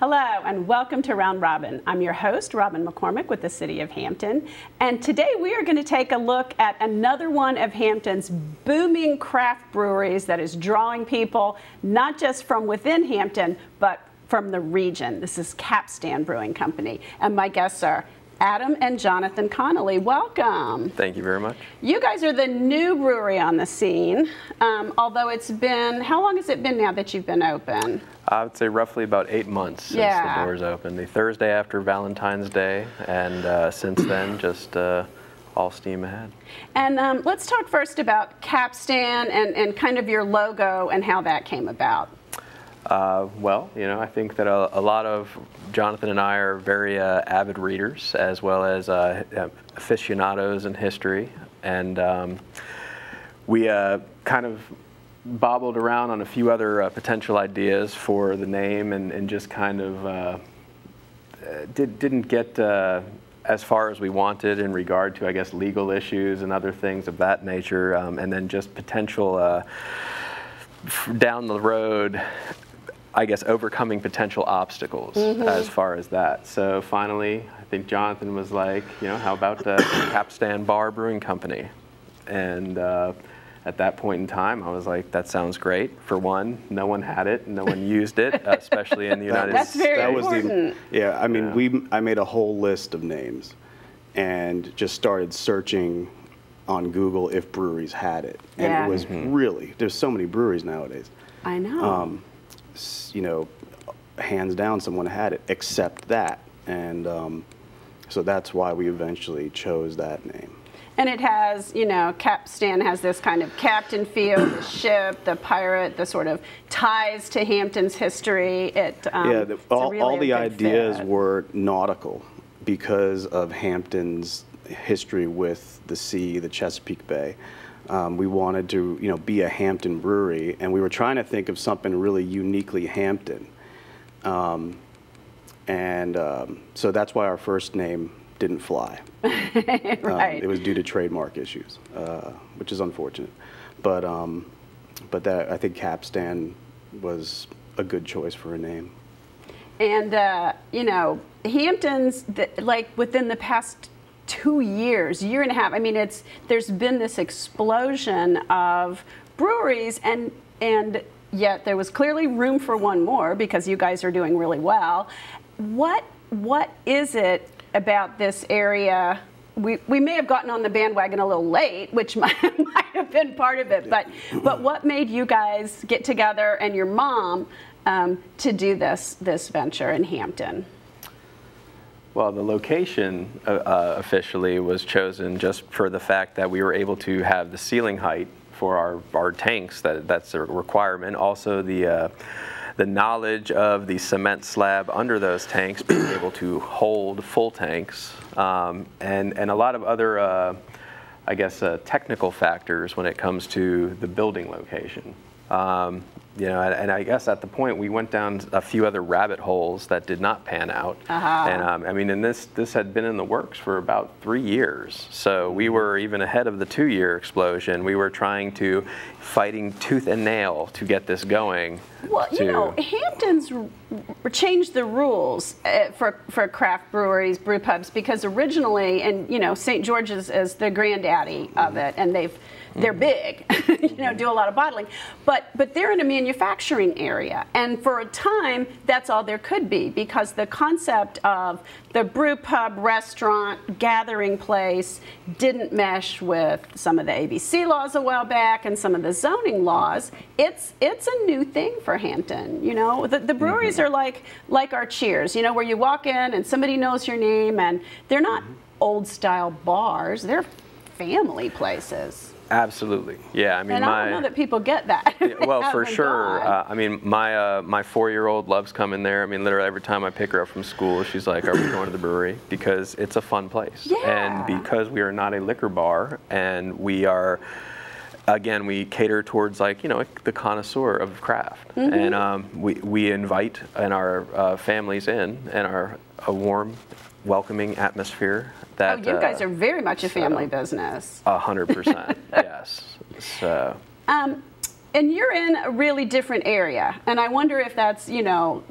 Hello and welcome to Round Robin. I'm your host, Robin McCormick with the City of Hampton. And today we are going to take a look at another one of Hampton's booming craft breweries that is drawing people not just from within Hampton, but from the region. This is Capstan Brewing Company. And my guests are Adam and Jonathan Connolly. Welcome. Thank you very much. You guys are the new brewery on the scene, although it's been, how long has it been now that you've been open? I would say roughly about 8 months since the doors opened. The Thursday after Valentine's Day, and since then, just all steam ahead. And let's talk first about Capstan and kind of your logo and how that came about. Well, you know, I think that a lot of Jonathan and I are very avid readers, as well as aficionados in history, and we kind of bobbled around on a few other potential ideas for the name, and just kind of didn't get as far as we wanted in regard to, I guess, legal issues and other things of that nature, and then just potential down the road, I guess, overcoming potential obstacles as far as that. So finally, I think Jonathan was like, you know, how about the Capstan Bar Brewing Company? And at that point in time, I was like, that sounds great. For one, no one had it, no one used it, especially in the United States. That's very important. Yeah, I mean, I made a whole list of names and just started searching on Google if breweries had it. And it was really, there's so many breweries nowadays. I know. You know, hands down, someone had it, except that. And so that's why we eventually chose that name. And it has, you know, Capstan has this kind of captain feel, the ship, the pirate, the sort of ties to Hampton's history. All the ideas were nautical because of Hampton's history with the sea, the Chesapeake Bay. We wanted to, you know, be a Hampton brewery, and we were trying to think of something really uniquely Hampton. So that's why our first name didn't fly. Right. It was due to trademark issues, which is unfortunate. But that, I think Capstan was a good choice for a name. And, you know, Hampton's, like within the past 2 years, year and a half, I mean, there's been this explosion of breweries, and yet there was clearly room for one more because you guys are doing really well. What is it about this area? We may have gotten on the bandwagon a little late, which might have been part of it, but what made you guys get together and your mom to do this venture in Hampton? Well, the location officially was chosen just for the fact that we were able to have the ceiling height for our tanks. That's a requirement. Also, the knowledge of the cement slab under those tanks being able to hold full tanks, and a lot of other, I guess, technical factors when it comes to the building location. You know, and I guess at the point we went down a few other rabbit holes that did not pan out. And I mean, and this had been in the works for about 3 years. So we were even ahead of the 2-year explosion. We were fighting tooth and nail to get this going. Well, you know, Hampton's changed the rules for craft breweries, brew pubs, because originally, and you know, St. George's is the granddaddy of it, and they're big, you know, do a lot of bottling, but they're in a manufacturing area, and for a time that's all there could be, because the concept of the brew pub, restaurant, gathering place didn't mesh with some of the ABC laws a while back and some of the zoning laws. It's a new thing for Hampton. You know, the breweries are like our Cheers, you know, where you walk in and somebody knows your name, and they're not old style bars, they're family places. Absolutely, yeah. I mean, and I don't know that people get that. Well, for sure. I mean, my 4-year-old loves coming there. I mean, literally every time I pick her up from school, she's like, "Are we going to the brewery?" Because it's a fun place, and because we are not a liquor bar, and we are, again, we cater towards, like, you know, the connoisseur of craft, and we invite and our families in, and are a warm, welcoming atmosphere. That, you guys are very much a family business. 100%, yes. So. And you're in a really different area, and I wonder if that's, you know,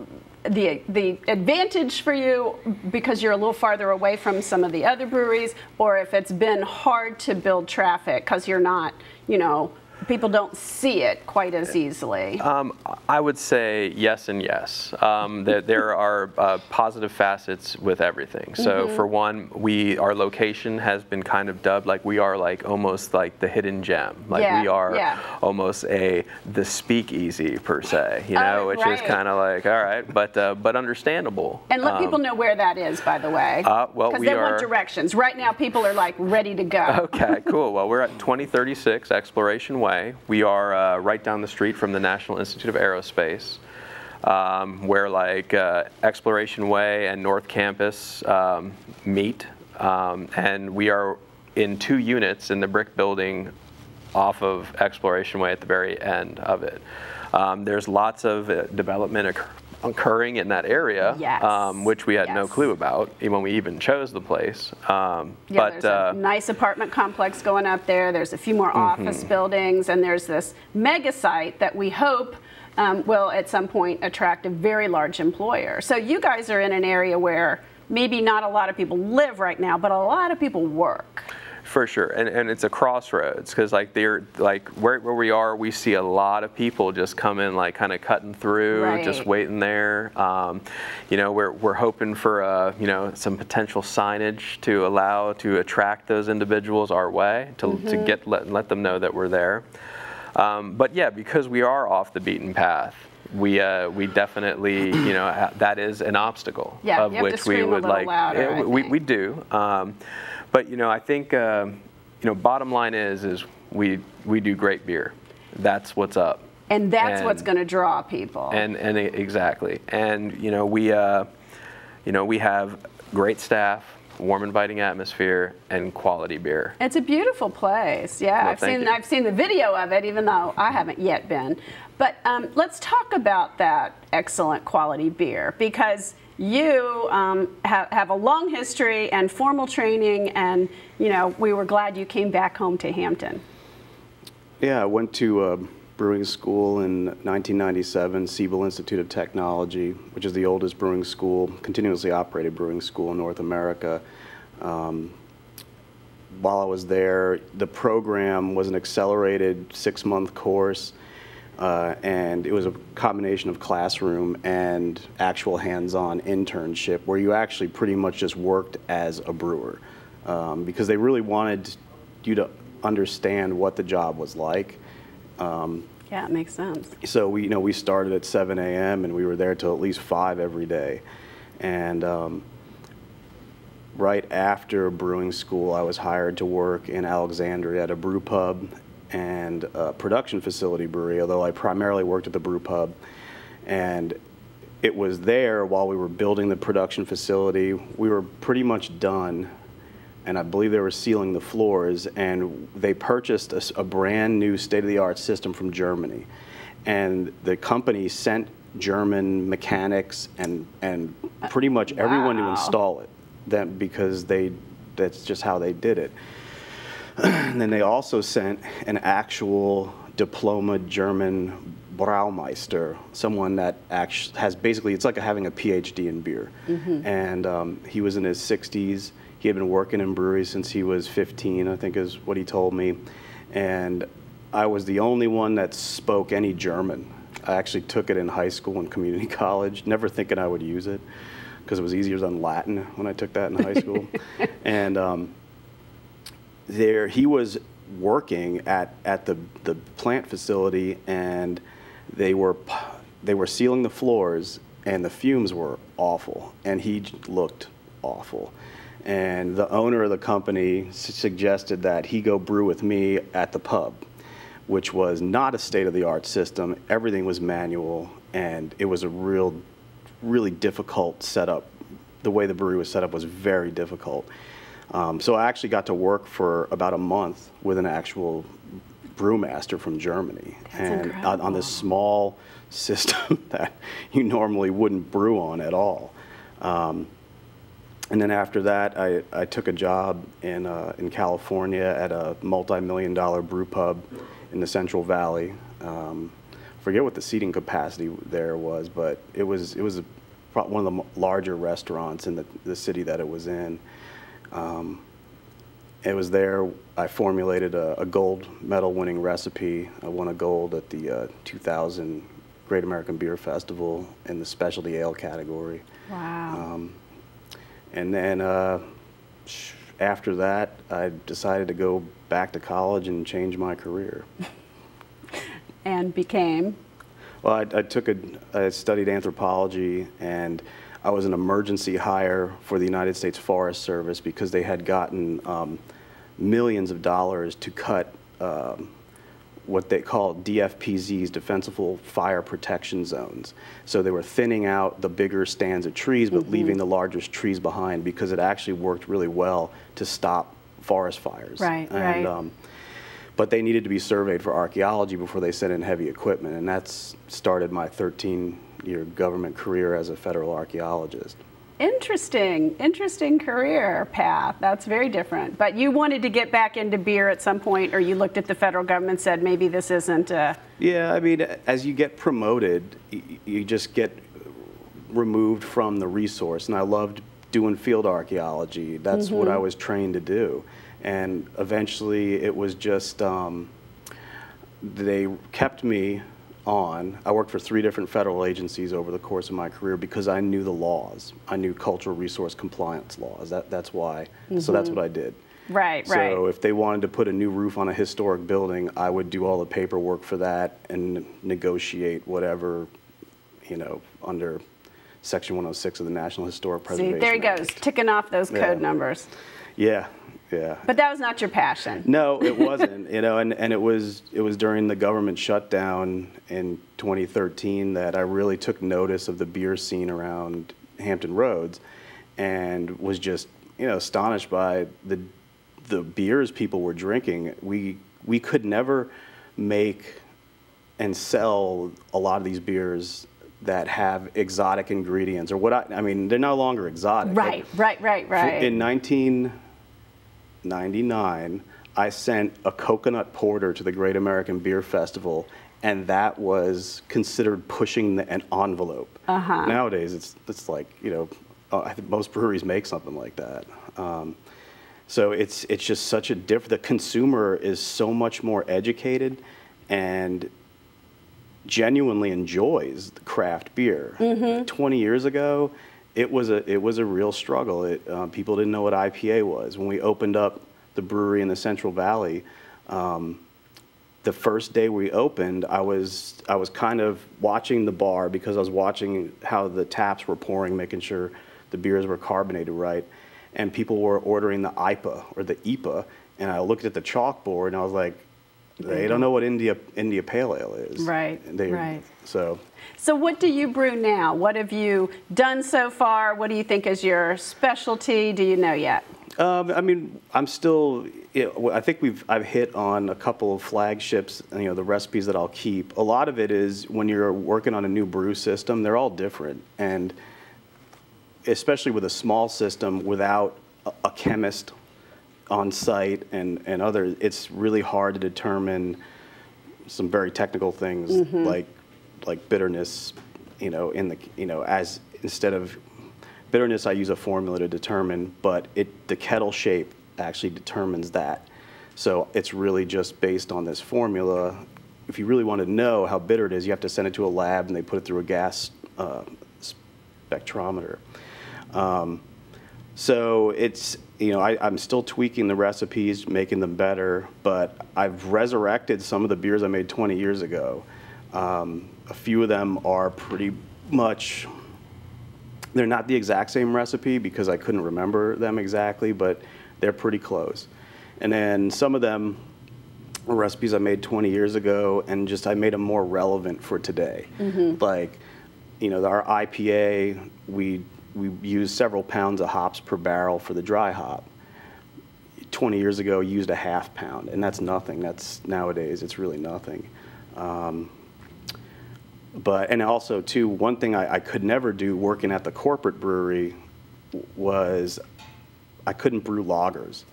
the advantage for you because you're a little farther away from some of the other breweries, or if it's been hard to build traffic because you're not, you know, people don't see it quite as easily? I would say yes and yes. There are positive facets with everything. So for one, our location has been kind of dubbed like we are like almost like the hidden gem. Like we are almost the speakeasy per se, you know, which is kind of like, all right, but understandable. And let people know where that is, by the way. Well, because they want directions. Right now, people are like ready to go. Okay, cool. Well, we're at 2036 Exploration Way. We are right down the street from the National Institute of Aerospace, where like Exploration Way and North Campus meet, and we are in 2 units in the brick building off of Exploration Way at the very end of it. There's lots of development occurring in that area, which we had no clue about when we even chose the place. There's a nice apartment complex going up there. There's a few more office buildings, and there's this mega site that we hope will at some point attract a very large employer. So you guys are in an area where maybe not a lot of people live right now, but a lot of people work. For sure, and it's a crossroads because like where we are, we see a lot of people just come in like kind of cutting through, just waiting there. You know, we're hoping for you know, some potential signage to attract those individuals our way to let them know that we're there. But yeah, because we are off the beaten path, we definitely, you know, that is an obstacle of which we would like. Louder, we do. But you know, I think you know, bottom line is we do great beer. That's what's up. And that's what's going to draw people. And exactly. And you know, we have great staff, warm, inviting atmosphere, and quality beer. It's a beautiful place. Yeah, well, I've seen the video of it, even though I haven't yet been. But let's talk about that excellent quality beer, because you have a long history and formal training, and you know, we were glad you came back home to Hampton. Yeah, I went to brewing school in 1997, Siebel Institute of Technology, which is the oldest brewing school, continuously operated brewing school in North America. While I was there, the program was an accelerated 6-month course. And it was a combination of classroom and actual hands-on internship where you actually pretty much just worked as a brewer, because they really wanted you to understand what the job was like. Yeah, it makes sense. So we started at 7 a.m. and we were there till at least 5 every day. And right after brewing school, I was hired to work in Alexandria at a brew pub and a production facility brewery, although I primarily worked at the brew pub. And it was there while we were building the production facility. We were pretty much done, and I believe they were sealing the floors, and they purchased a brand new state-of-the-art system from Germany. And the company sent German mechanics and pretty much everyone to install it, because that's just how they did it. And then they also sent an actual diploma German Braumeister, someone that actually has basically, it's like having a PhD in beer. And he was in his 60s. He had been working in breweries since he was 15, I think is what he told me. And I was the only one that spoke any German. I actually took it in high school and community college, never thinking I would use it because it was easier than Latin when I took that in high school. And there he was working at the plant facility, and they were sealing the floors, and the fumes were awful, and he looked awful. And the owner of the company suggested that he go brew with me at the pub, which was not a state-of-the-art system. Everything was manual, and it was a really difficult setup. The way the brewery was set up was very difficult. So I actually got to work for about a month with an actual brewmaster from Germany, and on this small system that you normally wouldn't brew on at all. And then after that, I took a job in California at a multi-million-dollar brew pub in the Central Valley. Forget what the seating capacity there was, but it was one of the larger restaurants in the city that it was in. It was there I formulated a gold medal winning recipe. I won a gold at the 2000 Great American Beer Festival in the specialty ale category. Wow. And then after that, I decided to go back to college and change my career. And became? Well, I studied anthropology, and I was an emergency hire for the United States Forest Service because they had gotten millions of dollars to cut what they call DFPZs, defensible fire protection zones. So they were thinning out the bigger stands of trees, but leaving the largest trees behind because it actually worked really well to stop forest fires. Right, and, right. But they needed to be surveyed for archaeology before they sent in heavy equipment, and that's started my 13-year government career as a federal archaeologist. Interesting career path. That's very different. But you wanted to get back into beer at some point, or you looked at the federal government and said, maybe this isn't Yeah, I mean, as you get promoted, you just get removed from the resource, and I loved doing field archaeology. That's what I was trained to do. And eventually it was just, they kept me on. I worked for 3 different federal agencies over the course of my career because I knew the laws. I knew cultural resource compliance laws. That's why. So that's what I did. Right, so right. So if they wanted to put a new roof on a historic building, I would do all the paperwork for that and negotiate whatever, under Section 106 of the National Historic Preservation See, there he goes, Act. ticking off those code numbers. Yeah. Yeah. But that was not your passion. No, it wasn't. And it was during the government shutdown in 2013 that I really took notice of the beer scene around Hampton Roads, and was just astonished by the beers people were drinking. We could never make and sell a lot of these beers that have exotic ingredients, or I mean, they're no longer exotic. Right. In 1999, I sent a coconut porter to the Great American Beer Festival, and that was considered pushing an envelope. Nowadays, it's like, I think most breweries make something like that. So it's just such a the consumer is so much more educated and genuinely enjoys the craft beer. 20 years ago, it was a real struggle. People didn't know what IPA was. When we opened up the brewery in the Central Valley, the first day we opened, I was kind of watching the bar because I was watching how the taps were pouring, making sure the beers were carbonated right, and people were ordering the IPA or the IPA, and I looked at the chalkboard and I was like, they don't know what India Pale Ale is. Right. So what do you brew now? What have you done so far? What do you think is your specialty? Do you know yet? I mean, I'm still. I think I've hit on a couple of flagships. The recipes that I'll keep. A lot of it is when you're working on a new brew system, they're all different, and especially with a small system without a chemist on site and others, it's really hard to determine some very technical things like bitterness, as instead of bitterness, I use a formula to determine, but the kettle shape actually determines that. So it's really just based on this formula. If you really want to know how bitter it is, you have to send it to a lab and they put it through a gas spectrometer. So it's, I'm still tweaking the recipes, making them better, but I've resurrected some of the beers I made 20 years ago. A few of them are pretty much, they're not the exact same recipe because I couldn't remember them exactly, but they're pretty close. And then some of them are recipes I made 20 years ago, and I made them more relevant for today. Like, our IPA, we used several pounds of hops per barrel for the dry hop. 20 years ago, used a ½ pound, and that's nothing. Nowadays, it's really nothing. And also, too, one thing I could never do working at the corporate brewery was I couldn't brew lagers.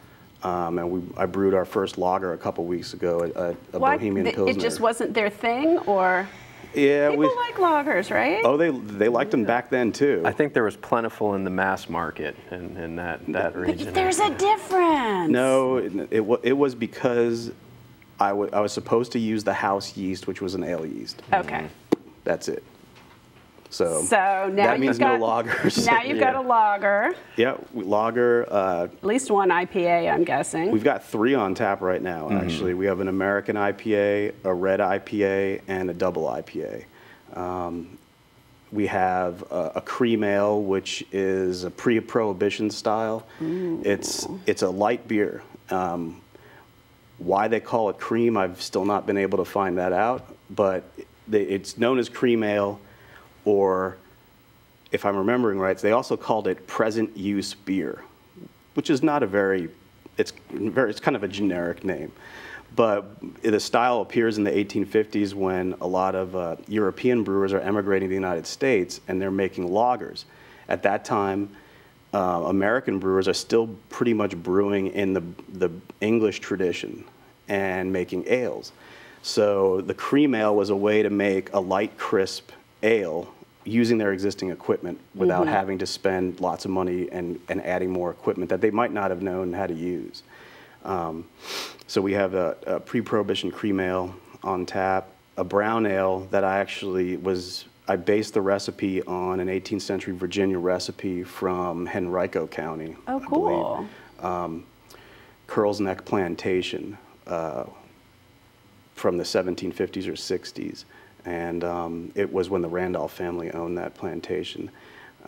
I brewed our first lager a couple weeks ago, a Bohemian Pilsner. It just wasn't their thing, or? Yeah, people like lagers, right? Oh, they liked them back then too. I think there was plentiful in the mass market in that region. But there's a difference. No, it was because I was supposed to use the house yeast, which was an ale yeast. Okay. That's it. So now that means no lagers. Now you've got a lager. Yeah, lager. At least one IPA, I'm guessing. We've got 3 on tap right now, actually. We have an American IPA, a red IPA, and a double IPA. We have a cream ale, which is a pre-prohibition style. Ooh. It's a light beer. Why they call it cream, I've still not been able to find that out, but it's known as cream ale. Or, if I'm remembering right, they also called it present use beer, which is not it's kind of a generic name. But the style appears in the 1850s when a lot of European brewers are emigrating to the United States and they're making lagers. At that time, American brewers are still pretty much brewing in the English tradition and making ales. So the cream ale was a way to make a light, crisp ale using their existing equipment without having to spend lots of money and adding more equipment that they might not have known how to use. So we have a pre-prohibition cream ale on tap, a brown ale that I based the recipe on an 18th century Virginia recipe from Henrico County. Oh, cool. Curl's Neck Plantation from the 1750s or 60s. And it was when the Randolph family owned that plantation.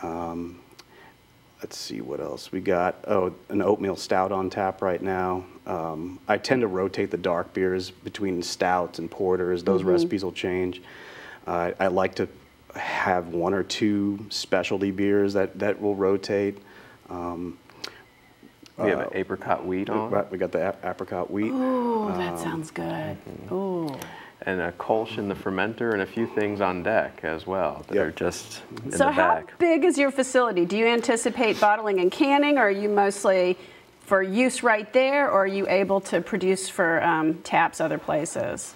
Let's see what else. We got, an oatmeal stout on tap right now. I tend to rotate the dark beers between stouts and porters. Those recipes will change. I like to have 1 or 2 specialty beers that will rotate. We have an apricot wheat on. We got the apricot wheat. Ooh, that sounds good. Ooh. And a Kolsch in the fermenter and a few things on deck as well that are just in the back. So how big is your facility? Do you anticipate bottling and canning, or are you mostly for use right there, or are you able to produce for taps other places?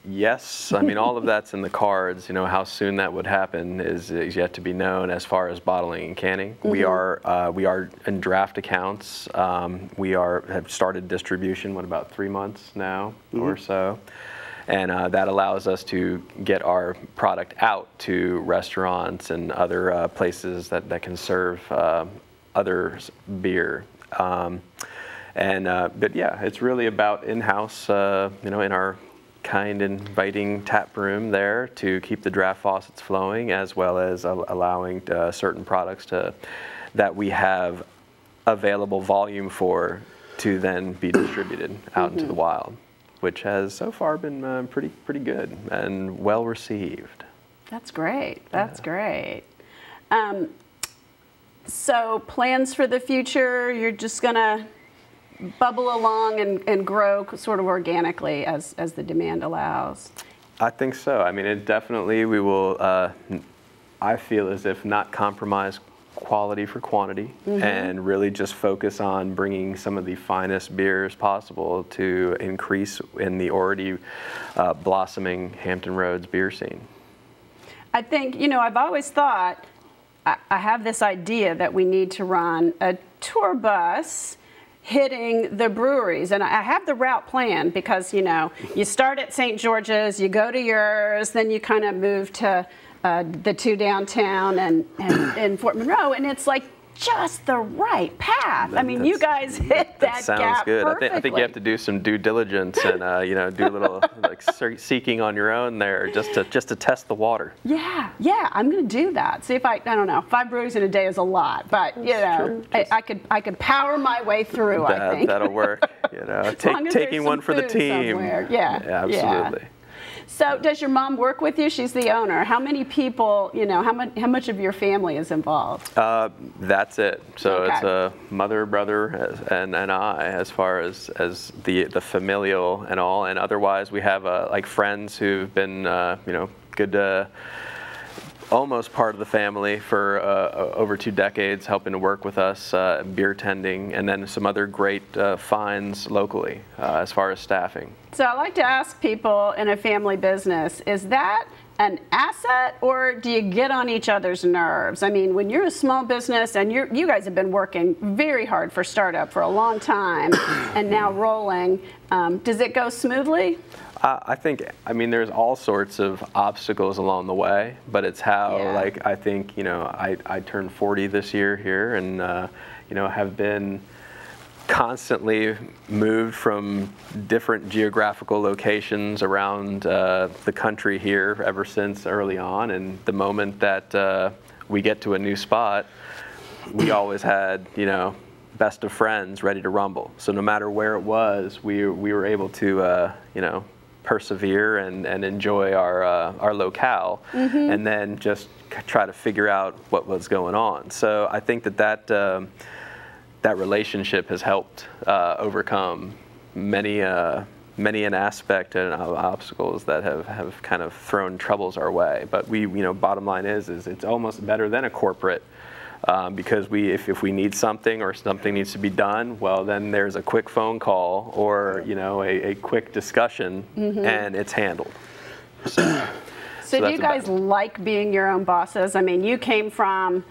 Yes, I mean, all of that's in the cards. You know, how soon that would happen is yet to be known as far as bottling and canning. We are in draft accounts. We have started distribution, about 3 months now or so. And that allows us to get our product out to restaurants and other places that can serve other beer. But yeah, it's really about in-house, in our kind inviting tap room there to keep the draft faucets flowing, as well as allowing certain products that we have available volume for to then be distributed out into the wild, which has so far been pretty good and well received. That's great. That's great. So plans for the future, you're just going to bubble along and grow sort of organically as the demand allows? I think so. I mean, it definitely, we will, I feel as if not compromise quality for quantity and really just focus on bringing some of the finest beers possible to increase in the already blossoming Hampton Roads beer scene. I think, I've always thought, I have this idea that we need to run a tour bus hitting the breweries, and I have the route planned because, you start at St. George's, you go to yours, then you kind of move to the 2 downtown and Fort Monroe, and it's like just the right path. I mean, you guys hit that sounds gap good. perfectly. I think you have to do some due diligence and do a little seeking on your own there just to test the water. Yeah, I'm going to do that. See if I don't know, 5 brews in a day is a lot, but I could power my way through. I think that'll work. Taking one for the team. Somewhere. Yeah, absolutely. Yeah. So does your mom work with you? She's the owner. How many people, how much of your family is involved? That's it. So it's a mother, brother, and I as far as the familial and all. And otherwise we have friends who've been, good, almost part of the family for over 2 decades, helping to work with us, beer tending, and then some other great finds locally as far as staffing. So I like to ask people in a family business, is that an asset, or do you get on each other's nerves? I mean, when you're a small business and you guys have been working very hard for startup for a long time and now rolling, does it go smoothly? I mean, there's all sorts of obstacles along the way, but it's how, like, I think, you know, I turned 40 this year here, and, you know, have been constantly moved from different geographical locations around the country here ever since early on. And the moment that we get to a new spot, we always had, you know, best of friends ready to rumble. So no matter where it was, we were able to, you know, persevere and enjoy our locale, and then just try to figure out what was going on. So I think that relationship has helped overcome many an aspect and obstacles that have kind of thrown troubles our way. But you know, bottom line is it's almost better than a corporate. Because if we need something or something needs to be done, well, then there's a quick phone call or, you know, a quick discussion, and it's handled. So do you guys like being your own bosses? I mean, you came from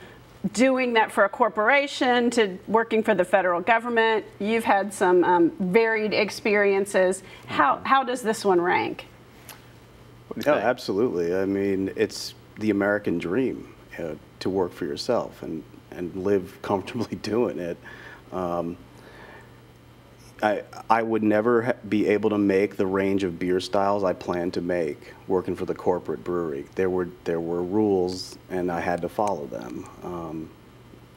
doing that for a corporation to working for the federal government. You've had some varied experiences. How does this one rank? Oh, absolutely. I mean, it's the American dream. To work for yourself and live comfortably doing it. I would never be able to make the range of beer styles I planned to make working for the corporate brewery. There were rules, and I had to follow them.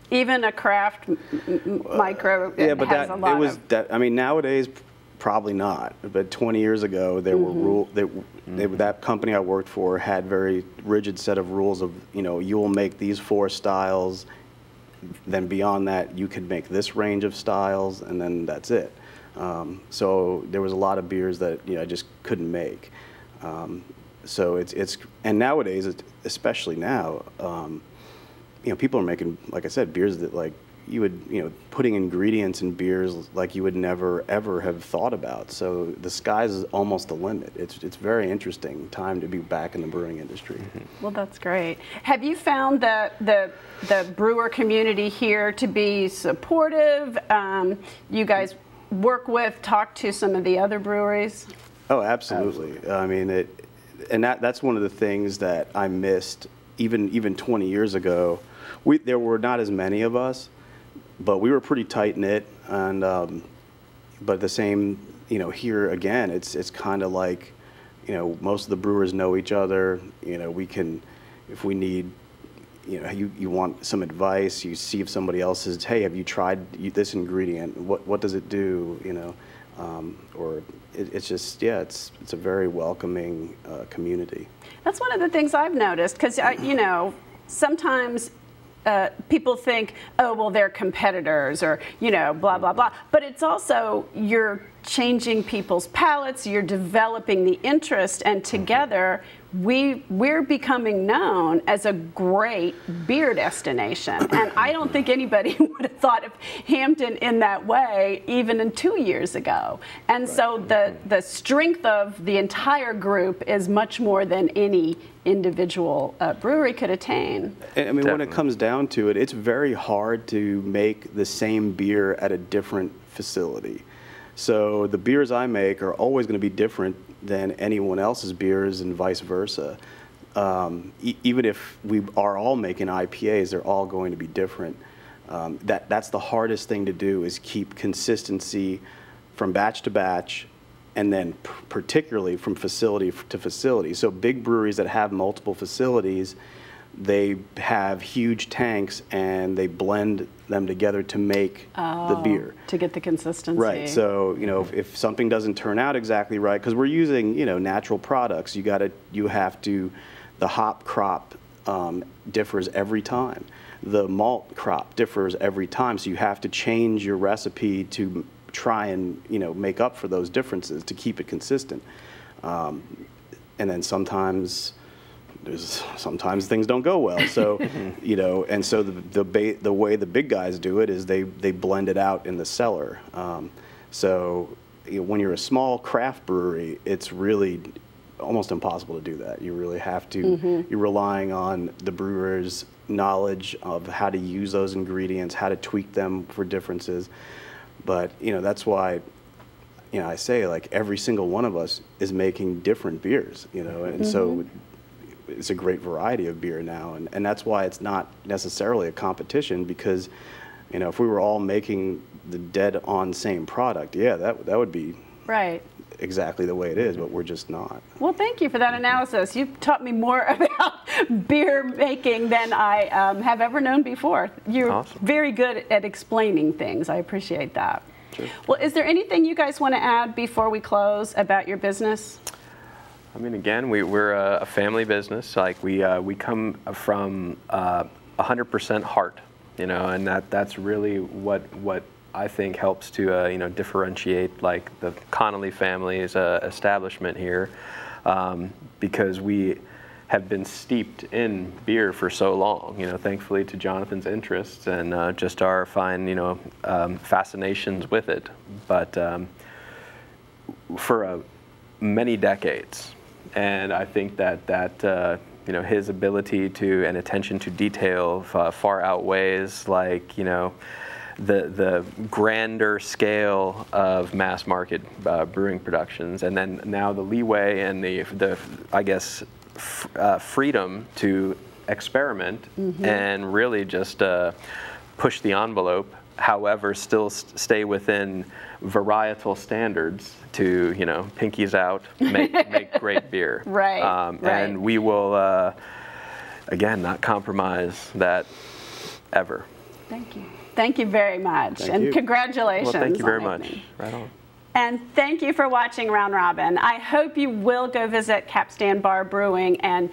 Even a craft micro has a lot of... I mean, nowadays, probably not. But 20 years ago, there were rules. That company I worked for had very rigid set of rules of, you know, you will make these 4 styles, then beyond that you could make this range of styles, and then that's it. So there was a lot of beers that, you know, I just couldn't make. So and nowadays, especially now, you know, people are making, like I said, beers that, like, you would, you know, putting ingredients in beers like you would never ever have thought about. So the sky's almost the limit. It's very interesting time to be back in the brewing industry. Well, that's great. Have you found the brewer community here to be supportive? You guys talk to some of the other breweries? Oh, absolutely. I mean, that's one of the things that I missed even 20 years ago. There were not as many of us, but we were pretty tight knit, and but the same, you know, here again, it's kind of like, you know, most of the brewers know each other. You know, we can, if we need, you know, you want some advice, you see if somebody else says, hey, have you tried this ingredient? What does it do? You know, or it's just, yeah, it's a very welcoming community. That's one of the things I've noticed, because you know, sometimes people think, oh, well, they're competitors, or, you know, blah, blah, blah. But it's also, you're changing people's palates, you're developing the interest, and together we're becoming known as a great beer destination. And I don't think anybody would have thought of Hampton in that way even 2 years ago. And so the strength of the entire group is much more than any individual brewery could attain. I mean, definitely. When it comes down to it, it's very hard to make the same beer at a different facility. So the beers I make are always going to be different than anyone else's beers, and vice versa. Even if we are all making IPAs, they're all going to be different. That's the hardest thing to do, is keep consistency from batch to batch, and then particularly from facility to facility. So big breweries that have multiple facilities, they have huge tanks and they blend them together to make the beer. To get the consistency. Right. So, you know, if something doesn't turn out exactly right, because we're using, you know, natural products, the hop crop differs every time. The malt crop differs every time. So you have to change your recipe to try and, you know, make up for those differences to keep it consistent. And then sometimes things don't go well. So, you know, and so the way the big guys do it is they blend it out in the cellar. So, you know, when you're a small craft brewery, it's really almost impossible to do that. You really have to, you're relying on the brewer's knowledge of how to use those ingredients, how to tweak them for differences. But, you know, that's why, you know, I say, like, every single one of us is making different beers, you know, and so it's a great variety of beer now. And that's why it's not necessarily a competition, because, you know, if we were all making the dead-on same product, yeah, that would be exactly the way it is, but we're just not. Well, thank you for that analysis. You've taught me more about beer making than I have ever known before. You're very good at explaining things. I appreciate that. Sure. Well, is there anything you guys want to add before we close about your business? I mean, again, we're a family business. Like, we come from 100% heart, you know, and that's really what I think helps to you know, differentiate, like, the Connolly family's establishment here, because we have been steeped in beer for so long, you know, thankfully to Jonathan's interests and just our fine, you know, fascinations with it. But for many decades, and I think that you know, his ability to and attention to detail far outweighs, like, you know, the grander scale of mass market brewing productions, and then now the leeway and the I guess freedom to experiment and really just push the envelope, however still stay within varietal standards to, you know, pinkies out, make great beer. And we will again not compromise that ever. Thank you. Thank you very much. Thank and you. Congratulations. Well, thank you very on much. Right on. And thank you for watching Round Robin. I hope you will go visit Capstan Bar Brewing and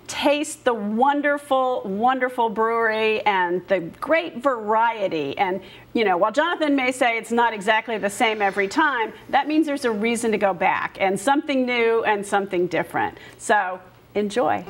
taste the wonderful, wonderful brewery and the great variety. And, you know, while Jonathan may say it's not exactly the same every time, that means there's a reason to go back and something new and something different. So enjoy.